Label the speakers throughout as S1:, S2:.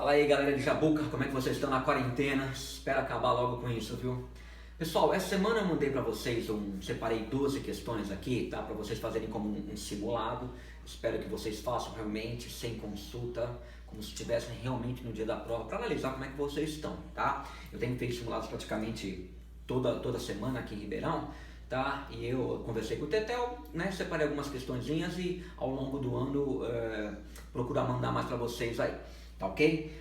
S1: Fala aí, galera de Jabuca, como é que vocês estão na quarentena? Espero acabar logo com isso, viu? Pessoal, essa semana eu mandei pra vocês, separei 12 questões aqui, tá? Pra vocês fazerem como um simulado. Espero que vocês façam realmente, sem consulta, como se estivessem realmente no dia da prova, pra analisar como é que vocês estão, tá? Eu tenho feito simulados praticamente toda semana aqui em Ribeirão, tá? E eu conversei com o Tetel, né? Separei algumas questõezinhas e ao longo do ano procurar mandar mais pra vocês aí. Tá ok?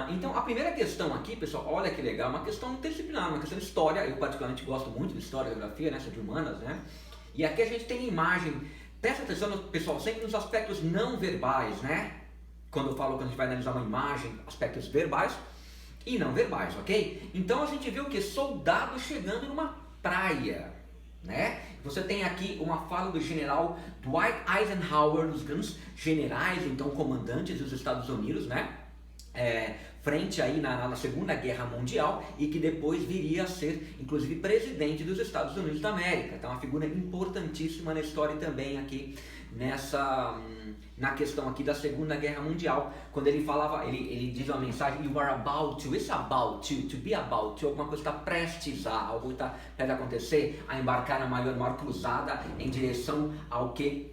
S1: Então a primeira questão aqui, pessoal, olha que legal, uma questão interdisciplinar, uma questão de história. Eu particularmente gosto muito de história, geografia, né, sou de humanas, né? E aqui a gente tem imagem, presta atenção, pessoal, sempre nos aspectos não verbais, né? Quando a gente vai analisar uma imagem, aspectos verbais e não verbais, ok? Então a gente vê o que? Soldados chegando numa praia, né? Você tem aqui uma fala do general Dwight Eisenhower, dos grandes generais, então comandantes dos Estados Unidos, né? Frente aí na Segunda Guerra Mundial e que depois viria a ser, inclusive, presidente dos Estados Unidos da América. Então, uma figura importantíssima na história também aqui na questão aqui da Segunda Guerra Mundial, quando ele falava, ele diz uma mensagem, you are about to, it's about to be about to, alguma coisa está prestes a, algo está prestes a acontecer, a embarcar na maior cruzada em direção ao que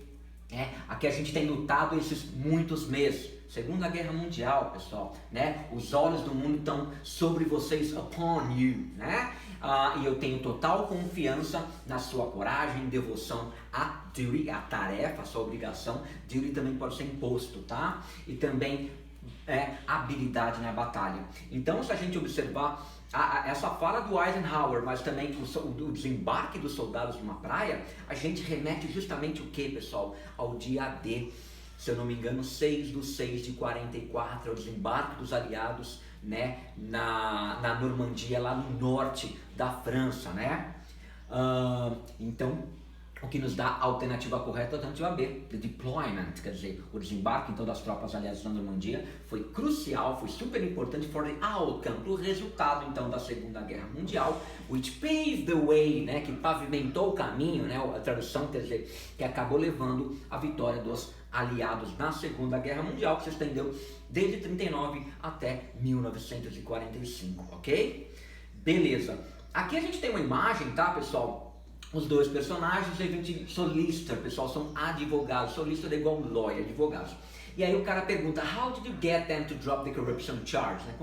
S1: a gente tem lutado esses muitos meses. Segunda Guerra Mundial, pessoal, né? Os olhos do mundo estão sobre vocês, upon you, né? E eu tenho total confiança na sua coragem, devoção a duty, a tarefa, a sua obrigação. Duty também pode ser imposto, tá? E também habilidade na batalha. Então, se a gente observar essa fala do Eisenhower, mas também o desembarque dos soldados numa praia, a gente remete justamente o que, pessoal? Ao dia D. Se eu não me engano, 6/6/44, é o desembarque dos aliados, né, na Normandia, lá no norte da França, né? Então, o que nos dá a alternativa correta, a alternativa B, the deployment, quer dizer, o desembarque então das tropas aliadas na Normandia foi crucial, foi super importante for the outcome, para o resultado então da Segunda Guerra Mundial, which paved the way, né, que pavimentou o caminho, né, a tradução quer dizer, que acabou levando a vitória dos aliados na Segunda Guerra Mundial, que se estendeu desde 39 até 1945, ok? Beleza. Aqui a gente tem uma imagem, tá, pessoal? Os dois personagens, a gente solicitor, pessoal, são advogados. Solicitor é igual lawyer, advogados. E aí o cara pergunta, how did you get them to drop the corruption charge? Né?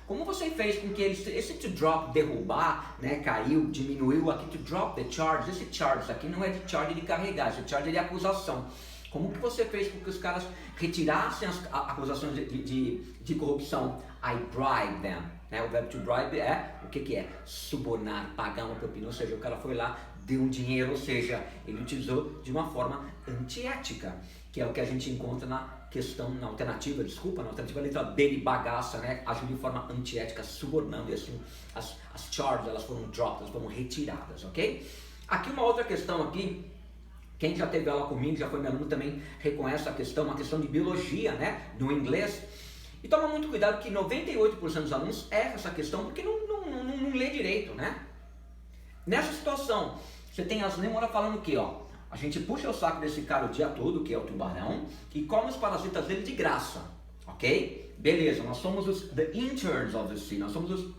S1: Como você fez com que esse to drop, derrubar, né, caiu, diminuiu aqui, to drop the charge, esse charge aqui não é de charge de carregar, esse charge é de acusação. Como que você fez com que os caras retirassem as acusações de corrupção? I bribe them. Né? O verbo to bribe o que é? Subornar, pagar uma propina, ou seja, o cara foi lá, deu um dinheiro, ou seja, ele utilizou de uma forma antiética, que é o que a gente encontra na alternativa letra B de bagaça, né? Agindo de forma antiética, subornando, e assim as charges, elas foram dropped, elas foram retiradas, ok? Aqui uma outra questão aqui, quem já teve aula comigo, já foi meu aluno, também reconhece a questão, uma questão de biologia, né? No inglês. E toma muito cuidado que 98% dos alunos erram essa questão porque não lê direito, né? Nessa situação, você tem as nêmoras falando o quê, ó? A gente puxa o saco desse cara o dia todo, que é o tubarão, e come os parasitas dele de graça, ok? Beleza, nós somos the interns of the sea, nós somos os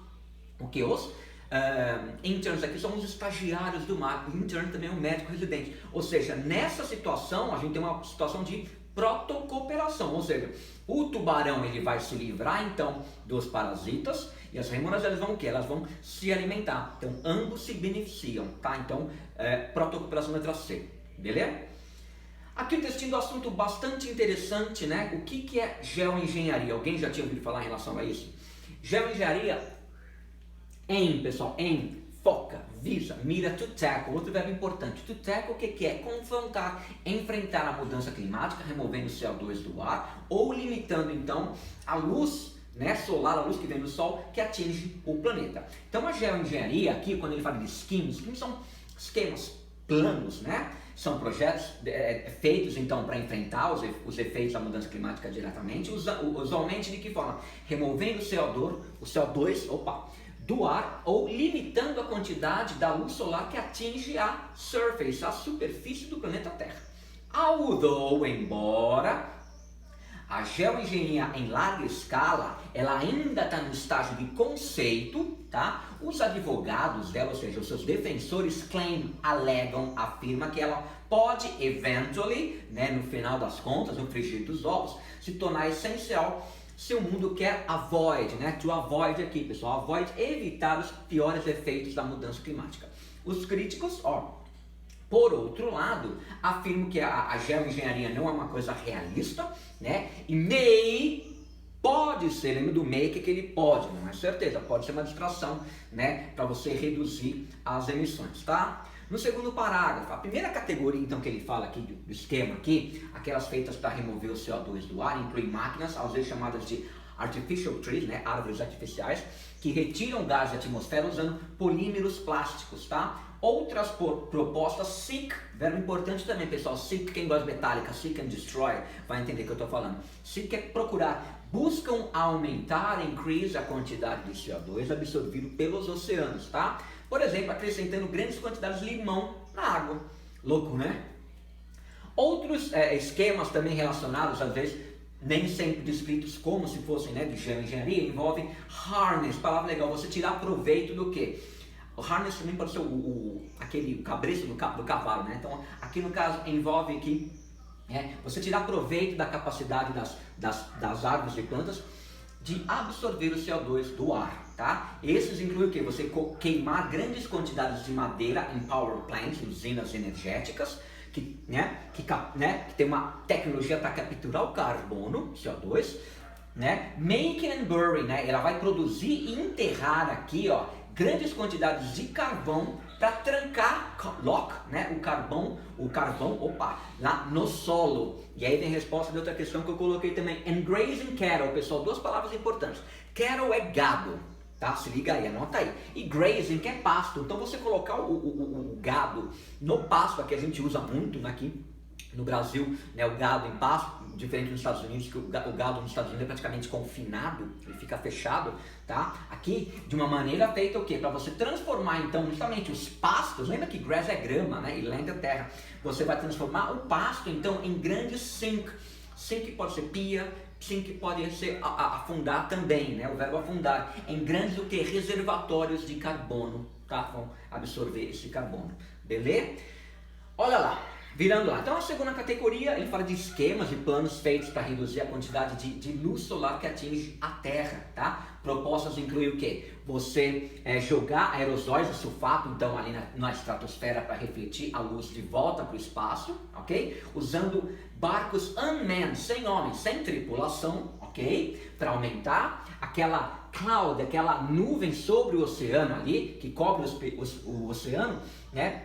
S1: interns aqui somos os estagiários do mar, intern também é um médico residente. Ou seja, nessa situação, a gente tem uma situação de protocooperação, ou seja, o tubarão ele vai se livrar então dos parasitas e as rêmoras elas vão o quê? Elas vão se alimentar. Então ambos se beneficiam, tá? Então protocooperação letra C, beleza? Aqui o textinho do assunto bastante interessante, né? O que é geoengenharia? Alguém já tinha ouvido falar em relação a isso? Geoengenharia pessoal, foca, visa, mira, to tackle, outro verbo importante. To tackle o que é? Confrontar, enfrentar a mudança climática, removendo o CO2 do ar ou limitando então a luz, né, solar, a luz que vem do sol, que atinge o planeta. Então a geoengenharia aqui, quando ele fala de schemes são esquemas, planos, né? São projetos feitos então para enfrentar os efeitos da mudança climática diretamente, usualmente de que forma? Removendo o CO2 do ar ou limitando a quantidade da luz solar que atinge a surface, a superfície do planeta Terra. Although, embora A geoengenharia em larga escala, ela ainda está no estágio de conceito, tá? Os advogados dela, ou seja, os seus defensores, alegam, afirmam que ela pode, eventually, né, no final das contas, no frigir dos ovos, se tornar essencial se o mundo quer avoid, né? To avoid aqui, pessoal, avoid, evitar os piores efeitos da mudança climática. Os críticos, por outro lado, afirmam que a geoengenharia não é uma coisa realista, né? E pode ser, lembra do may, que ele pode, não é certeza, pode ser uma distração, né? Para você reduzir as emissões, tá? No segundo parágrafo, a primeira categoria então que ele fala aqui do esquema aqui, aquelas feitas para remover o CO2 do ar, inclui máquinas, às vezes chamadas de artificial trees, né? Árvores artificiais, que retiram gás da atmosfera usando polímeros plásticos, tá? Outras propostas, seek, verbo importante também, pessoal, seek, quem gosta de metálica, seek and destroy, vai entender o que eu estou falando. Seek é procurar, buscam aumentar, increase a quantidade de CO2 absorvido pelos oceanos, tá? Por exemplo, acrescentando grandes quantidades de limão na água. Louco, né? Outros esquemas também relacionados, às vezes, nem sempre descritos como se fossem, né, de geoengenharia, envolvem harness, palavra legal, você tirar proveito do quê? O harness também pode ser aquele cabresto do cavalo, né? Então, aqui no caso, envolve aqui, você tirar proveito da capacidade das árvores e plantas de absorver o CO2 do ar, tá? Esses incluem o quê? Você queimar grandes quantidades de madeira em power plants, usinas energéticas, que tem uma tecnologia para capturar o carbono, CO2, né? Make and bury, né? Ela vai produzir e enterrar aqui, grandes quantidades de carvão para trancar, lock, né? O carvão, lá no solo. E aí vem a resposta de outra questão que eu coloquei também. And grazing cattle, pessoal, duas palavras importantes. Cattle é gado, tá? Se liga aí, anota aí. E grazing que é pasto. Então você colocar o gado no pasto, que a gente usa muito aqui no Brasil, né? O gado em pasto, diferente nos Estados Unidos, que o gado nos Estados Unidos é praticamente confinado, ele fica fechado, tá? Aqui, de uma maneira feita o quê? Para você transformar, então, justamente os pastos, lembra que grass é grama, né? E land é terra. Você vai transformar o pasto, então, em grandes sink. Sink pode ser pia, sink pode ser afundar também, né? O verbo afundar. Em grandes o quê? Reservatórios de carbono, tá? Vão absorver esse carbono, beleza? Olha lá. Virando lá, então a segunda categoria, ele fala de esquemas e planos feitos para reduzir a quantidade de luz solar que atinge a Terra, tá? Propostas incluem o quê? Você jogar aerosóis de sulfato, então ali na estratosfera para refletir a luz de volta para o espaço, ok? Usando barcos unmanned, sem homens, sem tripulação, ok? Para aumentar aquela cloud, aquela nuvem sobre o oceano ali, que cobre o oceano, né?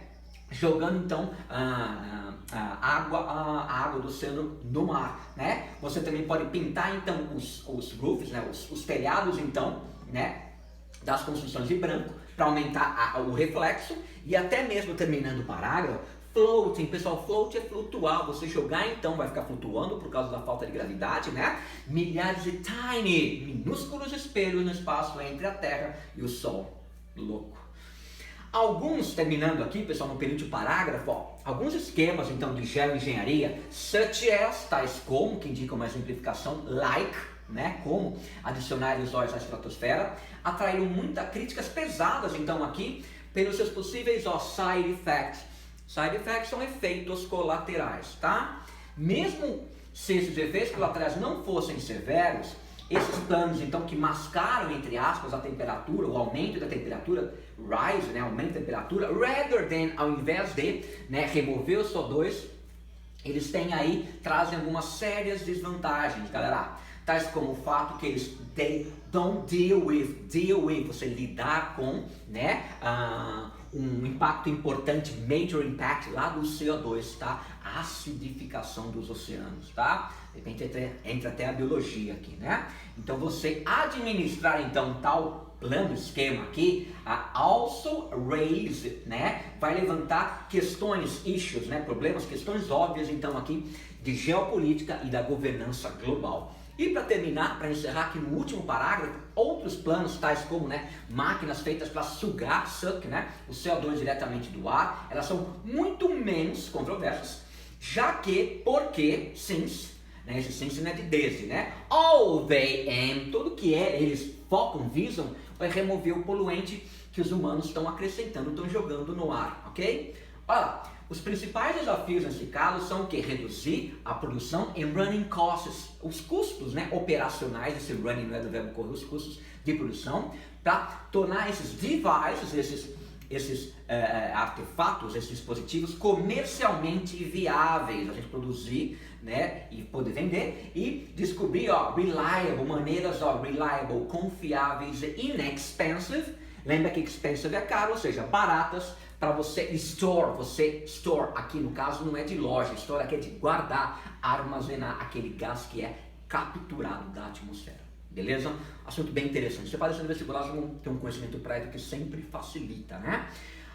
S1: Jogando então a água do oceano no mar, né? Você também pode pintar então os roofs, né? os telhados então, né? Das construções de branco para aumentar o reflexo e até mesmo terminando o parágrafo, floating, pessoal, float é flutuar, você jogar então vai ficar flutuando por causa da falta de gravidade, né? Milhares de minúsculos espelhos no espaço entre a Terra e o Sol, louco. Alguns, terminando aqui, pessoal, no período de parágrafo, alguns esquemas, então, de geoengenharia, such as, tais como, que indicam uma simplificação, like, né, como adicionar aerosóis à estratosfera, atraíram muitas críticas pesadas, então, aqui, pelos seus possíveis, side effects. Side effects são efeitos colaterais, tá? Mesmo se esses efeitos colaterais não fossem severos, esses planos, então, que mascaram, entre aspas, a temperatura, o aumento da temperatura, rise, né, aumento da temperatura, rather than, ao invés de, né, remover o CO2, eles trazem algumas sérias desvantagens, galera. Tais como o fato que eles don't deal with, você lidar com, né, um impacto importante, major impact lá do CO2, tá? A acidificação dos oceanos, tá? De repente entra até a biologia aqui, né? Então você administrar então tal plano, esquema aqui, also raise, né? Vai levantar questões, issues, né? Problemas, questões óbvias então aqui de geopolítica e da governança global. E para terminar, para encerrar aqui no último parágrafo, outros planos tais como, né, máquinas feitas para sugar, né, o CO2 diretamente do ar, elas são muito menos controversas, já que, since, né? Esse since não é de desde, né? All they aim, tudo que eles focam, visam, vai remover o poluente que os humanos estão acrescentando, estão jogando no ar, ok? Olha lá, os principais desafios nesse caso são o que? Reduzir a produção em running costs, os custos, né, operacionais, esse running não é do verbo correr, os custos de produção, para tornar esses devices, esses artefatos, esses dispositivos comercialmente viáveis, a gente produzir, né, e poder vender e descobrir, reliable, maneiras, reliable, confiáveis e inexpensive. Lembra que expensive é caro, ou seja, baratas, para você store, aqui no caso não é de loja, store aqui é de guardar, armazenar aquele gás que é capturado da atmosfera. Beleza? Assunto bem interessante. Você aparecendo no vestibular, você não tem um conhecimento prévio que sempre facilita, né?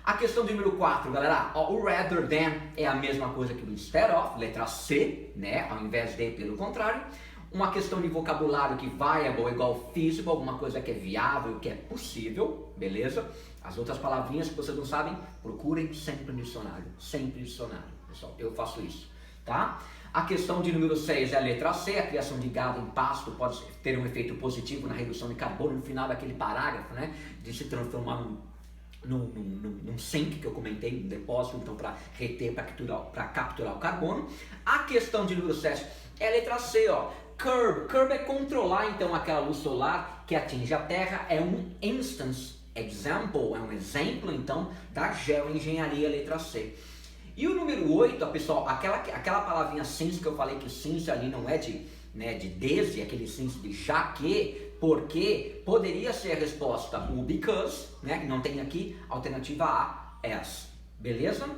S1: A questão de número 4, galera, o rather than é a mesma coisa que o instead of, letra C, né? Ao invés de, pelo contrário. Uma questão de vocabulário que viable é igual feasible, alguma coisa que é viável, que é possível, beleza? As outras palavrinhas que vocês não sabem, procurem sempre no dicionário, pessoal, eu faço isso, tá? A questão de número 6 é a letra C, a criação de gado em pasto pode ter um efeito positivo na redução de carbono no final daquele parágrafo, né? De se transformar num sink que eu comentei, um depósito, então para reter, para capturar o carbono. A questão de número 7 é a letra C, curb é controlar então aquela luz solar que atinge a Terra, é um example, é um exemplo então da geoengenharia, letra C. E o número 8, pessoal, aquela palavrinha since que eu falei que o since ali não é de desde, aquele since de já que, porque, poderia ser a resposta o because, né, não tem aqui, alternativa A, as, beleza?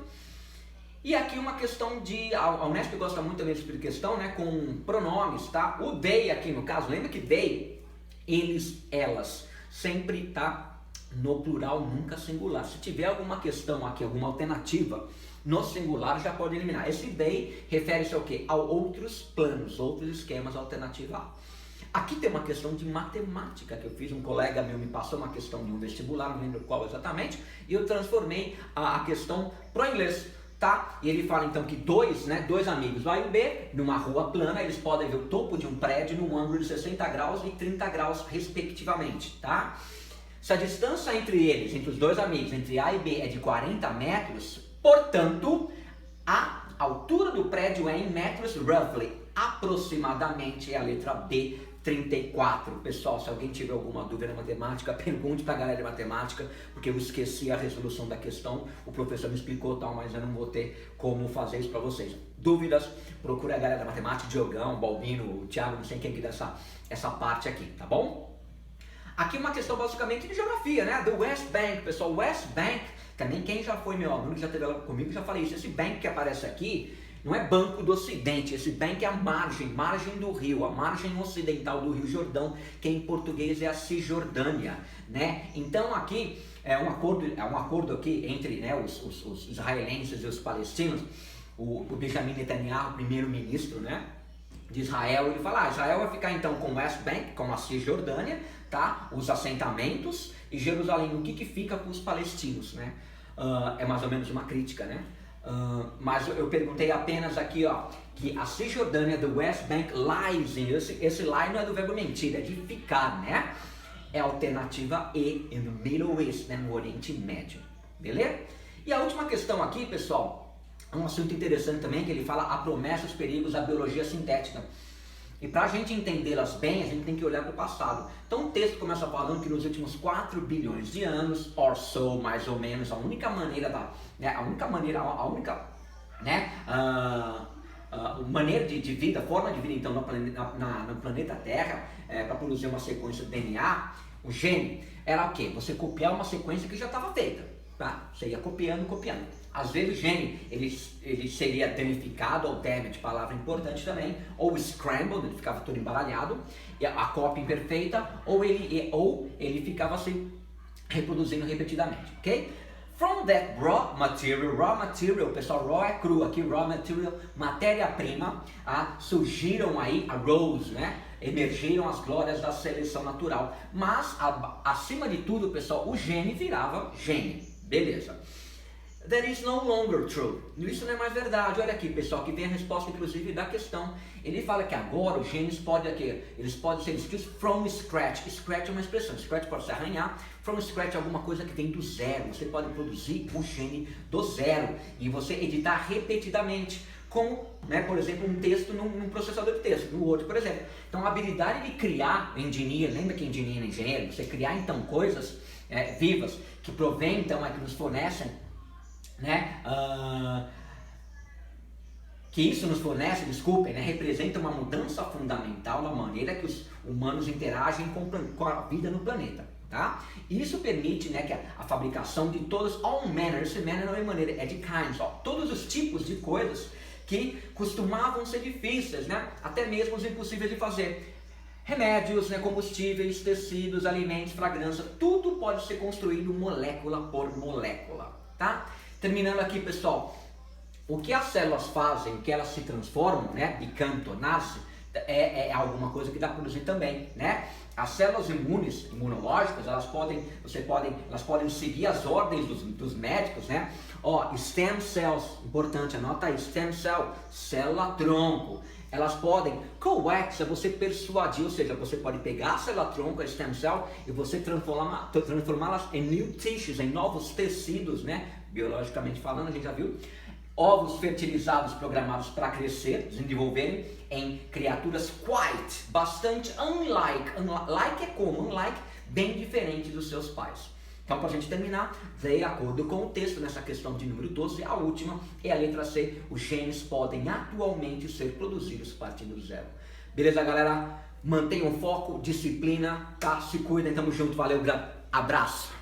S1: E aqui uma questão de, a Unesp gosta muito também desse tipo de questão, né, com pronomes, tá? O they aqui no caso, lembra que they, eles, elas, sempre tá no plural, nunca singular. Se tiver alguma questão aqui, alguma alternativa no singular, já pode eliminar. Esse they refere-se ao quê? A outros planos, outros esquemas, alternativa A. Aqui tem uma questão de matemática que eu fiz, um colega meu me passou uma questão de um vestibular, não lembro qual exatamente, e eu transformei a questão para o inglês. Tá? E ele fala então que dois amigos, o A e o B, numa rua plana, eles podem ver o topo de um prédio num ângulo de 60 graus e 30 graus respectivamente, tá? Se a distância entre eles, entre os dois amigos, entre A e B é de 40 metros, portanto, a altura do prédio é em metros roughly, aproximadamente é a letra B, 34. Pessoal, se alguém tiver alguma dúvida na matemática, pergunte para a galera de matemática, porque eu esqueci a resolução da questão, o professor me explicou tal, mas eu não vou ter como fazer isso para vocês. Dúvidas, procure a galera da matemática, Diogão, Balbino, Thiago, não sei quem que dá essa parte aqui, tá bom? Aqui uma questão basicamente de geografia, né? Do West Bank, pessoal, West Bank, também quem já foi meu aluno, que já teve aula comigo, já falei isso, esse bank que aparece aqui, não é Banco do Ocidente, esse bank é a margem do rio, a margem ocidental do Rio Jordão, que em português é a Cisjordânia, né? Então aqui é um acordo aqui entre, né, os israelenses e os palestinos. O Benjamin Netanyahu, primeiro-ministro, né, de Israel, ele fala, Israel vai ficar então com o West Bank, com a Cisjordânia, tá? Os assentamentos, e Jerusalém, o que fica com os palestinos, né? É mais ou menos uma crítica, né? Mas eu perguntei apenas aqui, que a Cisjordânia, the West Bank lies in, esse lie não é do verbo mentir, é de ficar, né? É a alternativa E, in the Middle East, né? No Oriente Médio, beleza? E a última questão aqui, pessoal, é um assunto interessante também, que ele fala a promessa, os perigos da biologia sintética. E para a gente entendê-las bem, a gente tem que olhar para o passado. Então o texto começa falando que nos últimos 4 bilhões de anos, or so, mais ou menos, a única maneira de vida, forma de vida então no planeta Terra, para produzir uma sequência de DNA, o gene, era o quê? Você copiar uma sequência que já estava feita, tá? Você ia copiando. Às vezes o gene, ele seria danificado, ou damaged, palavra importante também, ou scrambled, ele ficava todo embaralhado, a cópia imperfeita, ou ele ficava assim, reproduzindo repetidamente, ok? From that raw material, pessoal, raw é cru, aqui raw material, matéria-prima, surgiram aí, arose, né? Emergiram as glórias da seleção natural, mas acima de tudo, pessoal, o gene virava gene, beleza? that is no longer true. Isso não é mais verdade. Olha aqui, pessoal, que vem a resposta, inclusive, da questão. Ele fala que agora os genes podem ser escritos from scratch. Scratch é uma expressão. Scratch pode se arranhar. From scratch é alguma coisa que vem do zero. Você pode produzir o gene do zero e você editar repetidamente. Como, né, por exemplo, um texto num processador de texto, no Word, por exemplo. Então, a habilidade de criar engineer, lembra que engineer é engenheiro? Você criar, então, coisas vivas que provém, então, que nos fornecem, né, que isso nos fornece, desculpem, né, representa uma mudança fundamental na maneira que os humanos interagem com a vida no planeta, tá? Isso permite, né, que a fabricação de todas, all manner, esse manner não é maneira, é de kinds, ó, todos os tipos de coisas que costumavam ser difíceis, né, até mesmo os impossíveis de fazer. Remédios, né, combustíveis, tecidos, alimentos, fragrância, tudo pode ser construído molécula por molécula, tá? Terminando aqui, pessoal, o que as células fazem, o que elas se transformam, né, become, tornar-se, é alguma coisa que dá para produzir também, né? As células imunológicas, elas podem seguir as ordens dos médicos, né? Ó, stem cells, importante, anota aí, stem cell, célula-tronco. Elas podem coax, é você persuadir, ou seja, você pode pegar a célula-tronco, a stem cell, e você transformá-las em new tissues, em novos tecidos, né? Biologicamente falando, a gente já viu. Ovos fertilizados programados para crescer, desenvolverem em criaturas quite, bastante unlike é como, unlike, bem diferente dos seus pais. Então, para a gente terminar, de acordo com o texto, nessa questão de número 12, a última é a letra C, os genes podem atualmente ser produzidos partindo do zero. Beleza, galera? Mantenham foco, disciplina, tá? Se cuidem, tamo junto, valeu, abraço!